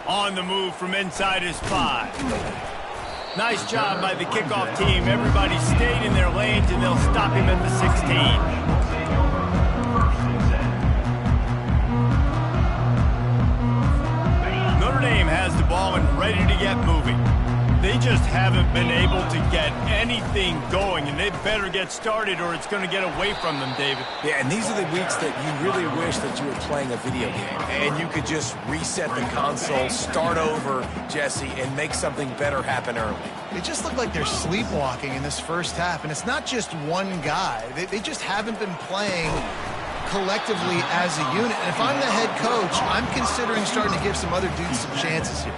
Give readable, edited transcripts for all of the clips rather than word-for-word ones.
On the move from inside his 5. Nice job by the kickoff team. Everybody stayed in their lanes, and they'll stop him at the 16. Notre Dame has the ball and ready to get moving. They just haven't been able to get anything going, and they better get started or it's going to get away from them, David. Yeah, and these are the weeks that you really wish that you were playing a video game and you could just reset the console, start over, Jesse, and make something better happen early. They just look like they're sleepwalking in this first half, and it's not just one guy. They just haven't been playing collectively as a unit. And if I'm the head coach, I'm considering starting to give some other dudes some chances here.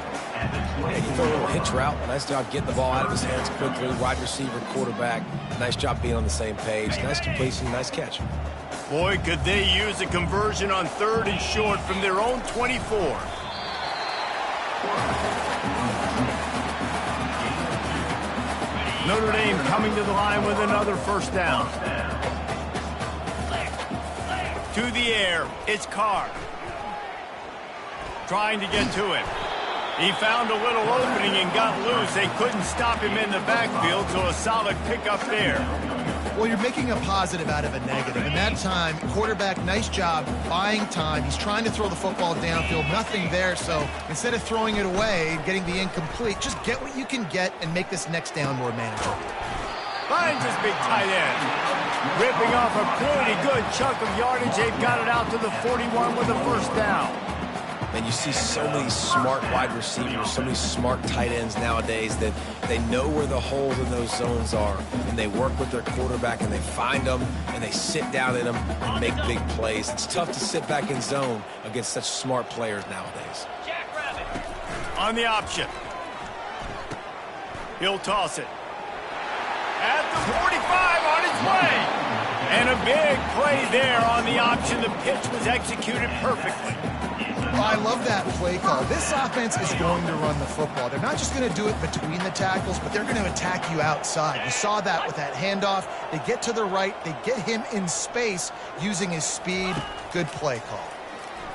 Yeah, you throw a little hitch route. Nice job getting the ball out of his hands quickly. Wide receiver, quarterback. Nice job being on the same page. Nice completion, nice catch. Boy, could they use a conversion on 3rd and short from their own 24. Notre Dame coming to the line with another first down. To the air, it's Carr. Trying to get to him. He found a little opening and got loose. They couldn't stop him in the backfield, so a solid pickup there. Well, you're making a positive out of a negative. And that time, quarterback, nice job buying time. He's trying to throw the football downfield. Nothing there, so instead of throwing it away, getting the incomplete, just get what you can get and make this next down more manageable. Finds his big tight end. Ripping off a pretty good chunk of yardage. They've got it out to the 41 with a first down. And you see so many smart wide receivers, so many smart tight ends nowadays that they know where the holes in those zones are, and they work with their quarterback, and they find them, and they sit down in them and make big plays. It's tough to sit back in zone against such smart players nowadays. On the option. He'll toss it. At the 45 on its way. And a big play there on the option. The pitch was executed perfectly. I love that play call. This offense is going to run the football. They're not just going to do it between the tackles, but they're going to attack you outside. You saw that with that handoff. They get to the right. They get him in space using his speed. Good play call.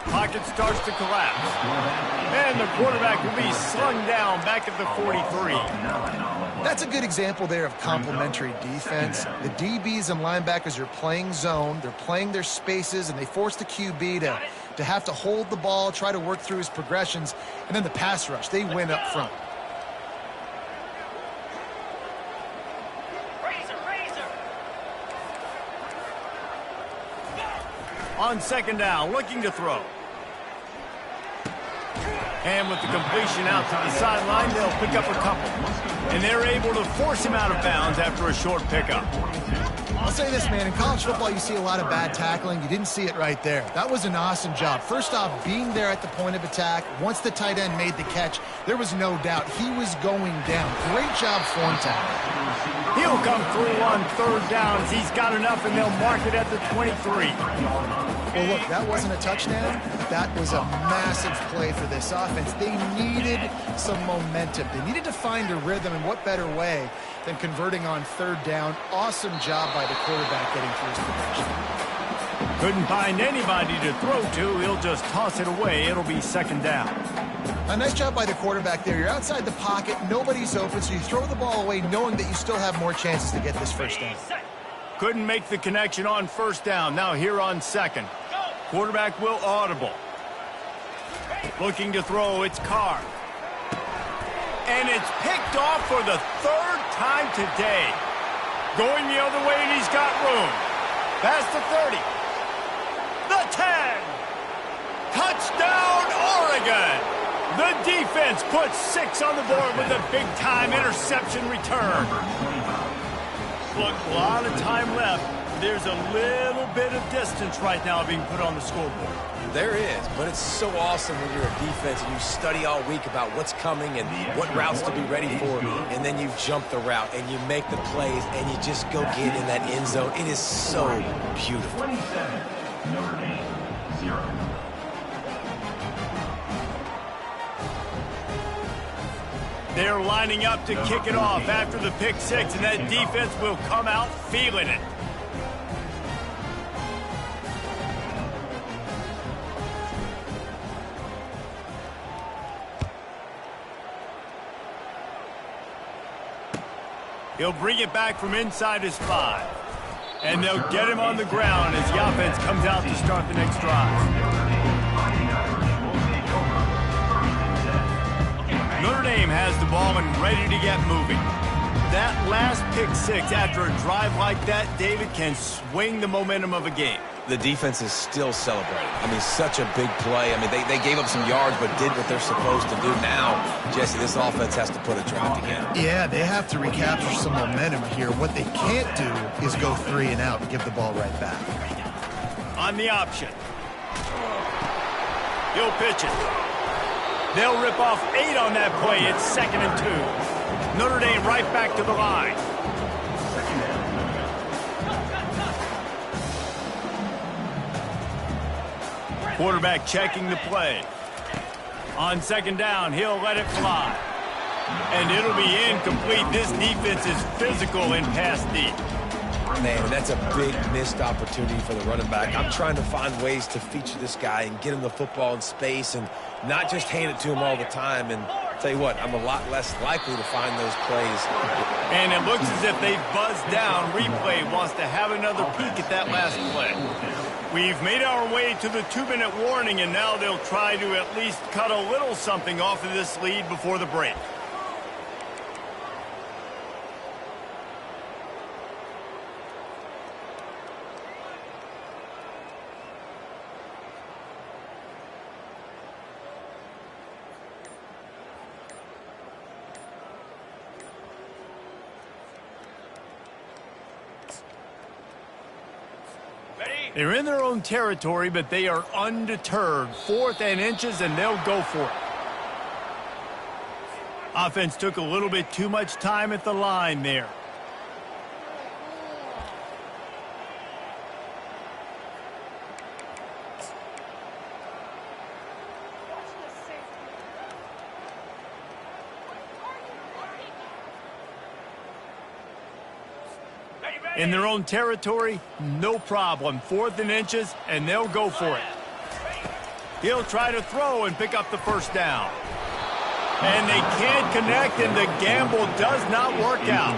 Pocket starts to collapse. And the quarterback will be slung down back at the 43. That's a good example there of complementary defense. The DBs and linebackers are playing zone. They're playing their spaces, and they force the QB to have to hold the ball, try to work through his progressions, and then the pass rush. They win up front. On 2nd down, looking to throw. And with the completion out to the sideline, they'll pick up a couple. And they're able to force him out of bounds after a short pickup. I'll say this, man. In college football, you see a lot of bad tackling. You didn't see it right there. That was an awesome job. First off, being there at the point of attack. Once the tight end made the catch, there was no doubt he was going down. Great job form tackle. He'll come through on 3rd down as he's got enough, and they'll mark it at the 23. Well, look, that wasn't a touchdown. That was a massive play for this offense. They needed some momentum. They needed to find a rhythm, and what better way than converting on 3rd down. Awesome job by the quarterback getting through his progression. Couldn't find anybody to throw to. He'll just toss it away. It'll be 2nd down. A nice job by the quarterback there. You're outside the pocket. Nobody's open, so you throw the ball away knowing that you still have more chances to get this first down. Couldn't make the connection on 1st down. Now here on 2nd. Quarterback will audible. Looking to throw, it's Carr. And it's picked off for the 3rd time today. Going the other way, and he's got room. Past the 30. The 10. Touchdown, Oregon. The defense puts 6 on the board with a big-time interception return. Look, a lot of time left. There's a little bit of distance right now being put on the scoreboard. There is, but it's so awesome when you're a defense and you study all week about what's coming and what routes to be ready for, and then you jump the route and you make the plays and you just go get in that end zone. It is so beautiful. 27, Notre Dame, 0. They're lining up to kick it off after the pick 6, and that defense will come out feeling it. He'll bring it back from inside his 5. And they'll get him on the ground as the offense comes out to start the next drive. Notre Dame has the ball and ready to get moving. That last pick 6 after a drive like that, David, can swing the momentum of a game. The defense is still celebrating. I mean, such a big play. I mean, they gave up some yards but did what they're supposed to do. Now, Jesse, this offense has to put a drive together. Yeah, they have to recapture some momentum here. What they can't do is go 3 and out and give the ball right back. On the option. He'll pitch it. They'll rip off 8 on that play. It's 2nd and 2. Notre Dame right back to the line. Quarterback checking the play. On 2nd down, he'll let it fly. And it'll be incomplete. This defense is physical in pass deep. Man, that's a big missed opportunity for the running back. I'm trying to find ways to feature this guy and get him the football in space and not just hand it to him all the time. And I'll tell you what, I'm a lot less likely to find those plays. And it looks as if they buzzed down. Replay wants to have another peek at that last play. We've made our way to the 2-minute warning, and now they'll try to at least cut a little something off of this lead before the break. They're in their own territory, but they are undeterred. 4th and inches, and they'll go for it. Offense took a little bit too much time at the line there. In their own territory, no problem. 4th and inches, and they'll go for it. He'll try to throw and pick up the 1st down. And they can't connect, and the gamble does not work out.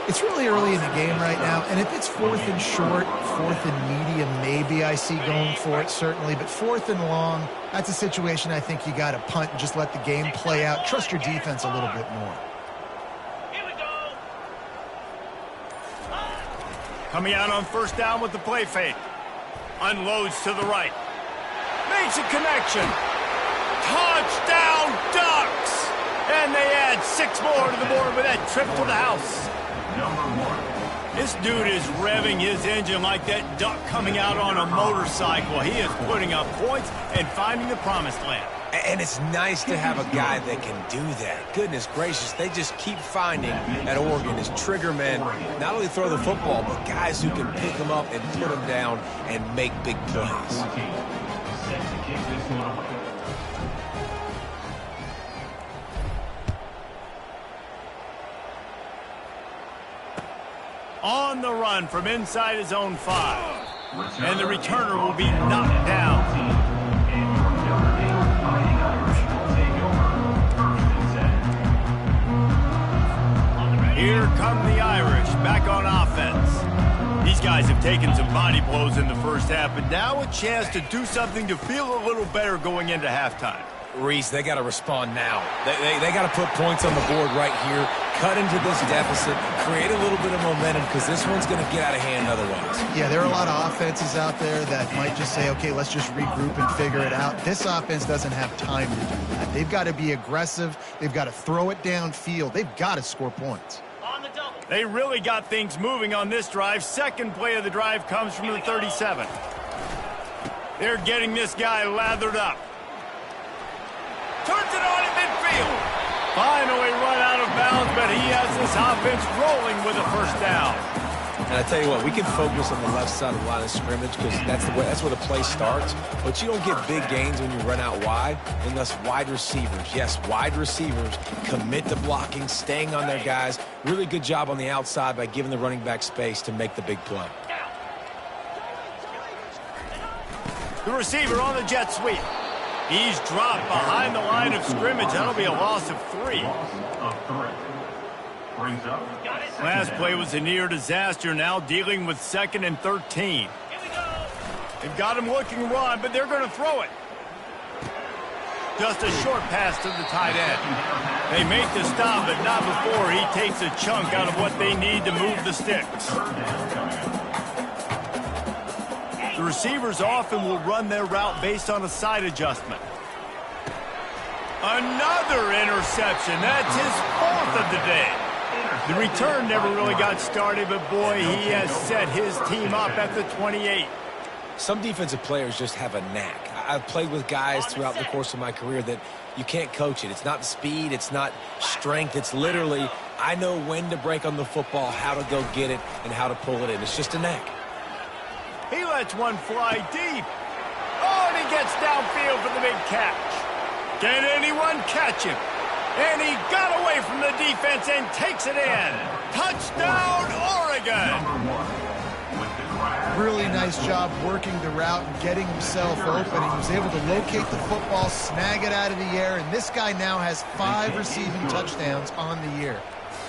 It's really early in the game right now, and if it's 4th and short, 4th and medium, maybe I see going for it, certainly. But 4th and long, that's a situation I think you got to punt and just let the game play out. Trust your defense a little bit more. Coming out on 1st down with the play fake. Unloads to the right. Makes a connection. Touchdown Ducks! And they add 6 more to the board with that trip to the house. This dude is revving his engine like that duck coming out on a motorcycle. He is putting up points and finding the promised land. And it's nice to have a guy that can do that. Goodness gracious, they just keep finding at Oregon is trigger men, not only throw the football, but guys who can pick them up and put them down and make big plays. On the run from inside his own 5. And the returner will be knocked down. Here come the Irish, back on offense. These guys have taken some body blows in the first half, but now a chance to do something to feel a little better going into halftime. Reese, they got to respond now. They got to put points on the board right here, cut into this deficit, create a little bit of momentum because this one's going to get out of hand otherwise. Yeah, there are a lot of offenses out there that might just say, okay, let's just regroup and figure it out. This offense doesn't have time to do that. They've got to be aggressive. They've got to throw it downfield. They've got to score points. They really got things moving on this drive. 2nd play of the drive comes from the 37. They're getting this guy lathered up. Turns it on in midfield. Finally run out of bounds, but he has this offense rolling with a 1st down. And I tell you what, we can focus on the left side of the line of scrimmage because that's where the play starts. But you don't get big gains when you run out wide unless wide receivers, yes, wide receivers commit to blocking, staying on their guys. Really good job on the outside by giving the running back space to make the big play. The receiver on the jet sweep. He's dropped behind the line of scrimmage. That'll be a loss of 3. brings up Last play was a near disaster, now dealing with 2nd and 13. They've got him looking run, but they're going to throw it. Just a short pass to the tight end. They make the stop, but not before he takes a chunk out of what they need to move the sticks. The receivers often will run their route based on a side adjustment. Another interception. That's his 4th of the day. The return never really got started, but boy, he has set his team up at the 28. Some defensive players just have a knack. I've played with guys throughout the course of my career that you can't coach it. It's not speed, it's not strength. It's literally, I know when to break on the football, how to go get it, and how to pull it in. It's just a knack. He lets one fly deep. Oh, and he gets downfield for the big catch. Can anyone catch him? And he got away from the defense and takes it in. Touchdown, Oregon! Really nice job working the route and getting himself open. He was able to locate the football, snag it out of the air, and this guy now has 5 receiving touchdowns on the year.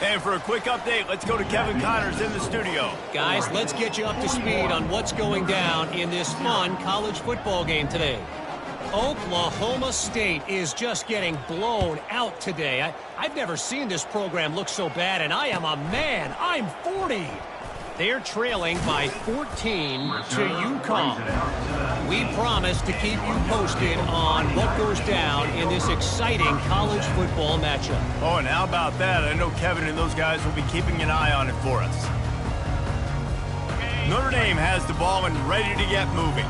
And for a quick update, let's go to Kevin Connors in the studio. Guys, let's get you up to speed on what's going down in this fun college football game today. Oklahoma State is just getting blown out today. I've never seen this program look so bad, and I am a man. I'm 40. They're trailing by 14 to UConn. We promise to keep you posted on what goes down in this exciting college football matchup. Oh, and how about that? I know Kevin and those guys will be keeping an eye on it for us. Notre Dame has the ball and ready to get moving.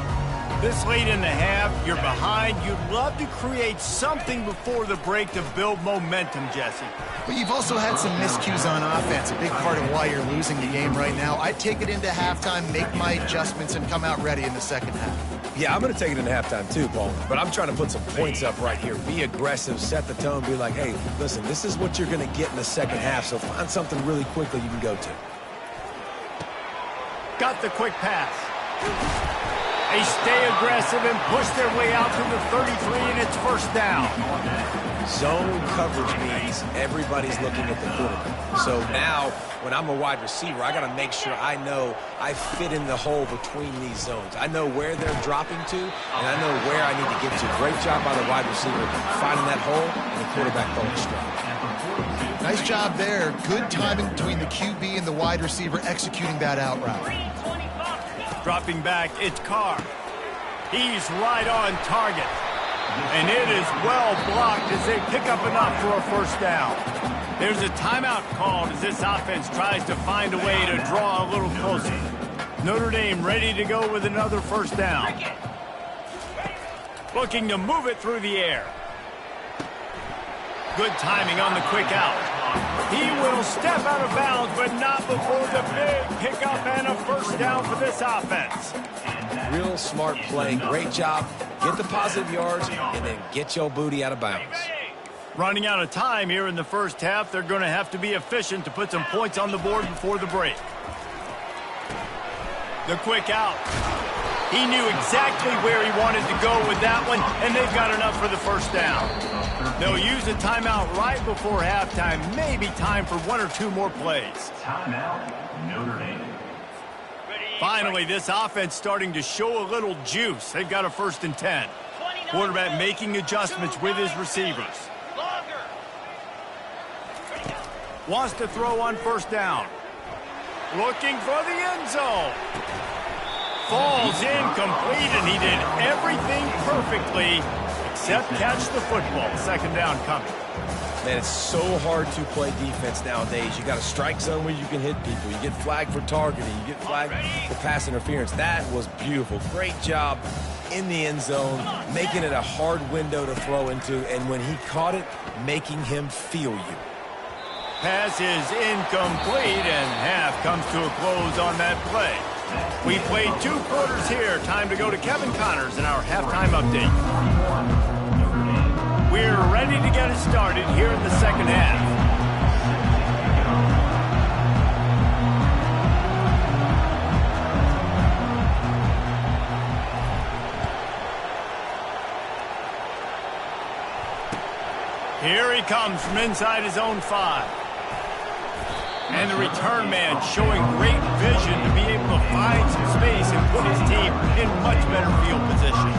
This late in the half, you're behind. You'd love to create something before the break to build momentum, Jesse. But you've also had some miscues on offense, a big part of why you're losing the game right now. I'd take it into halftime, make my adjustments, and come out ready in the second half. Yeah, I'm going to take it into halftime too, Paul. But I'm trying to put some points up right here. Be aggressive, set the tone, be like, hey, listen, this is what you're going to get in the second half, so find something really quickly you can go to. Got the quick pass. They stay aggressive and push their way out to the 33, and it's first down. Zone coverage means everybody's looking at the quarterback. So now, when I'm a wide receiver, I got to make sure I know I fit in the hole between these zones. I know where they're dropping to, and I know where I need to get to. Great job by the wide receiver finding that hole and the quarterback throwing straight. Nice job there. Good timing between the QB and the wide receiver executing that out route. Dropping back, it's Carr. He's right on target. And it is well blocked as they pick up enough for a first down. There's a timeout called as this offense tries to find a way to draw a little closer. Notre Dame ready to go with another first down. Looking to move it through the air. Good timing on the quick out. He will step out of bounds, but not before the big pickup and a first down for this offense. Real smart play. Great job. Get the positive yards and then get your booty out of bounds. Running out of time here in the first half. They're going to have to be efficient to put some points on the board before the break. The quick out. He knew exactly where he wanted to go with that one, and they've got enough for the first down. They'll use a timeout right before halftime. Maybe time for 1 or 2 more plays. Timeout, Notre Dame. Finally, this offense starting to show a little juice. They've got a 1st and 10. Quarterback making adjustments with his receivers. Wants to throw on first down. Looking for the end zone. Falls incomplete, and he did everything perfectly except catch the football. Second down coming. Man, it's so hard to play defense nowadays. You got a strike zone where you can hit people. You get flagged for targeting. You get flagged for pass interference. That was beautiful. Great job in the end zone, making it a hard window to throw into, and when he caught it, making him feel you. Pass is incomplete, and half comes to a close on that play. We played 2 quarters here. Time to go to Kevin Connors in our halftime update. We're ready to get it started here in the second half. Here he comes from inside his own 5. And the return man showing great vision to be able to find some space and put his team in much better field position.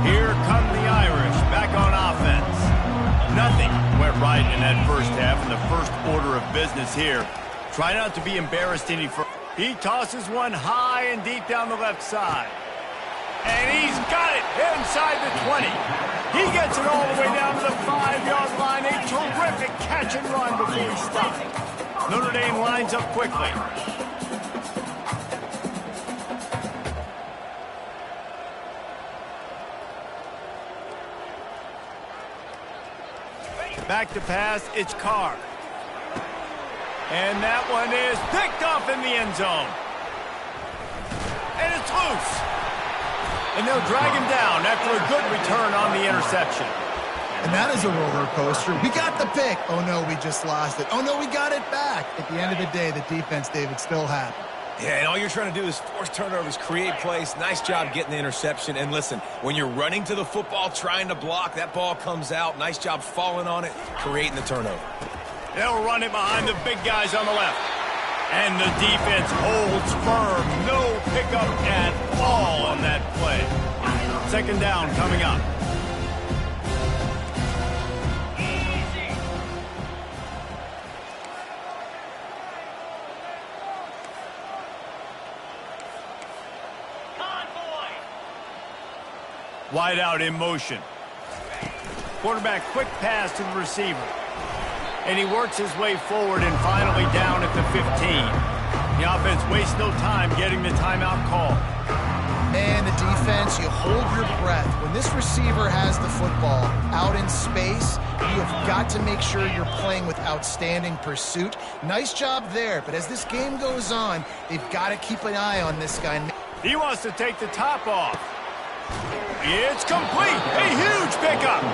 Here come the Irish back on offense. Nothing went right in that first half, and the first order of business here. Try not to be embarrassed any further. He tosses one high and deep down the left side. And he's got it inside the 20. He gets it all the way down to the 5-yard line. A terrific catch and run before he stopped. Notre Dame lines up quickly. Back to pass, it's Carr. And that one is picked off in the end zone. And it's loose. And they'll drag him down after a good return on the interception. And that is a roller coaster. We got the pick. Oh, no, we just lost it. Oh, no, we got it back. At the end of the day, the defense, David, still had it. Yeah, and all you're trying to do is force turnovers, create plays. Nice job getting the interception. And listen, when you're running to the football, trying to block, that ball comes out. Nice job falling on it, creating the turnover. They'll run it behind the big guys on the left. And the defense holds firm. No pickup at all on that play. Second down coming up. Wide out in motion. Quarterback quick pass to the receiver. And he works his way forward and finally down at the 15. The offense wastes no time getting the timeout call. Man, the defense, you hold your breath. When this receiver has the football out in space, you have got to make sure you're playing with outstanding pursuit. Nice job there, but as this game goes on, they've got to keep an eye on this guy. He wants to take the top off. It's complete. A huge pickup.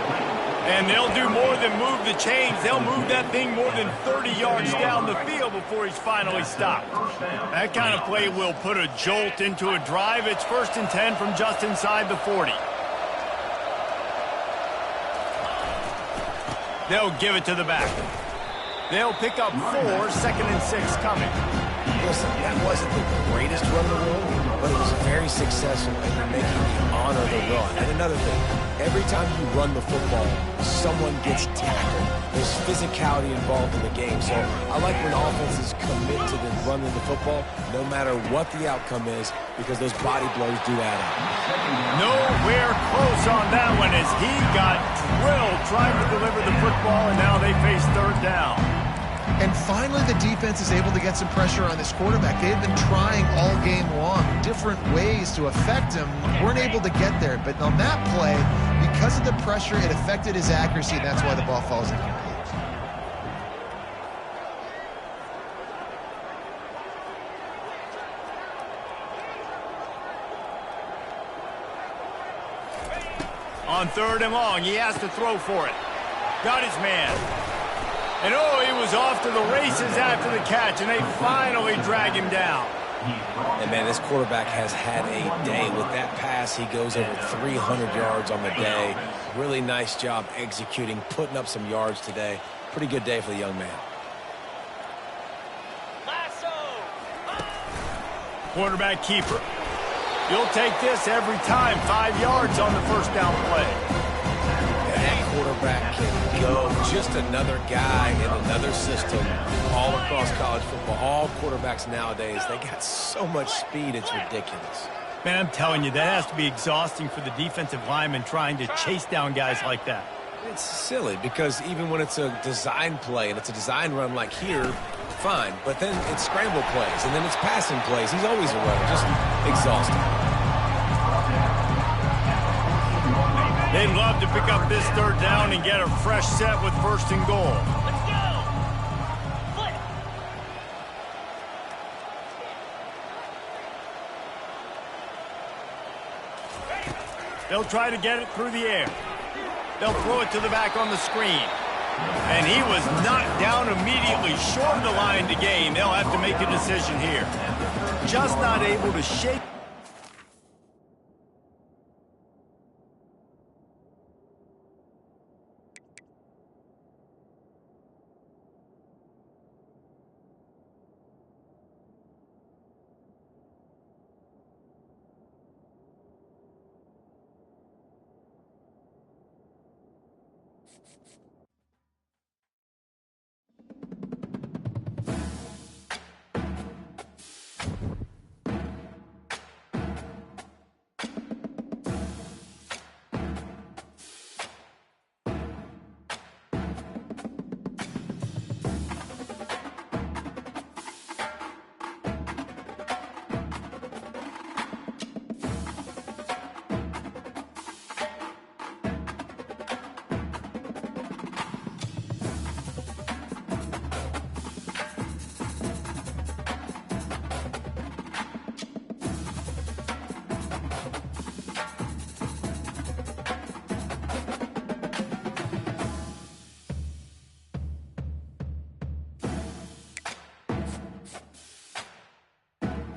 And they'll do more than move the chains. They'll move that thing more than 30 yards down the field before he's finally stopped. That kind of play will put a jolt into a drive. It's 1st and 10 from just inside the 40. They'll give it to the back. They'll pick up 4, 2nd and 6 coming. Listen, that wasn't the greatest run in the world, but it was very successful, and you're making the honor the run. And another thing, every time you run the football, someone gets tackled. There's physicality involved in the game. So I like when offenses commit to the running the football, no matter what the outcome is, because those body blows do add up. Nowhere close on that one as he got drilled trying to deliver the football, and now they face 3rd down. And finally, the defense is able to get some pressure on this quarterback. They've been trying all game long, different ways to affect him. Weren't able to get there. But on that play, because of the pressure, it affected his accuracy, and that's why the ball falls incomplete. On 3rd and long, he has to throw for it. Got his man. And oh, he was off to the races after the catch, and they finally drag him down. And man, this quarterback has had a day. With that pass, he goes over 300 yards on the day. Really nice job executing, putting up some yards today. Pretty good day for the young man. Quarterback keeper. You'll take this every time. 5 yards on the 1st down play. That quarterback can go. Just another guy in another system all across college football. All quarterbacks nowadays, they got so much speed, it's ridiculous. Man, I'm telling you, that has to be exhausting for the defensive lineman trying to chase down guys like that. It's silly because even when it's a design play and it's a design run like here, fine. But then it's scramble plays and then it's passing plays. He's always a runner, just exhausting. They'd love to pick up this 3rd down and get a fresh set with 1st and goal. Let's go! Flip! They'll try to get it through the air. They'll throw it to the back on the screen. And he was knocked down immediately short of the line to gain. They'll have to make a decision here. Just not able to shake.